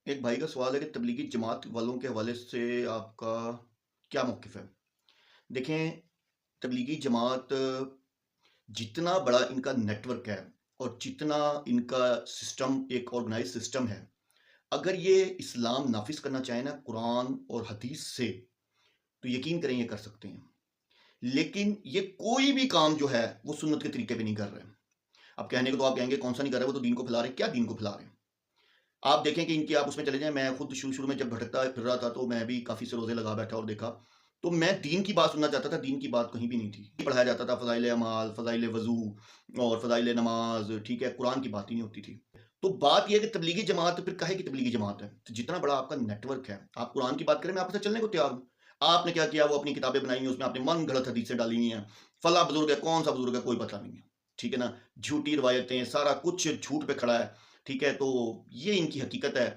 एक भाई का सवाल है कि तबलीगी जमात वालों के हवाले से आपका क्या मौक़िफ़ है? देखें, तबलीगी जमात जितना बड़ा इनका नेटवर्क है और जितना इनका सिस्टम एक ऑर्गेनाइज़ सिस्टम है, अगर ये इस्लाम नाफ़िज़ करना चाहें ना कुरान और हदीस से, तो यकीन करें ये कर सकते हैं। लेकिन ये कोई भी काम जो है, वो सुन्नत के तरीके पे नहीं कर रहे हैं। अब कहने को तो आप कहेंगे कौन-सा नहीं कर रहे, वो तो दीन को फैला रहे हैं। क्या दीन को फैला रहे हैं? आप देखें कि इनकी आप उसमें चले जाएँ, मैं खुद शुरू-शुरू में जब भटकता फिर रहा था, तो मैं भी काफ़ी से रोज़े लगा बैठा और देखा, तो मैं दीन की बात सुनना चाहता था, दीन की बात कहीं भी नहीं थी। पढ़ाया जाता था फ़ज़ाइल अमाल, फ़ज़ाइल वज़ू और फ़ज़ाइल नमाज़, ठीक है? कुरान की बात ही नहीं होती थी। तो बात ये है कि तबलीगी जमात फिर काहे की तबलीगी जमात है? तो जितना बड़ा आपका नेटवर्क है, आप कुरान की बात करें, मैं आपके साथ चलने को तैयार हूँ। आपने क्या किया, वो अपनी किताबें बनाई हैं, उसमें आपने मन गढ़ंत हदीसें डाली हुई हैं। फलाँ बुज़ुर्ग है, कौन-सा बुज़ुर्ग है, कोई पता नहीं है। ठीक है ना? झूठी रिवायतें, सारा कुछ झूठ पे खड़ा है। ठीक है? तो ये इनकी हकीकत है।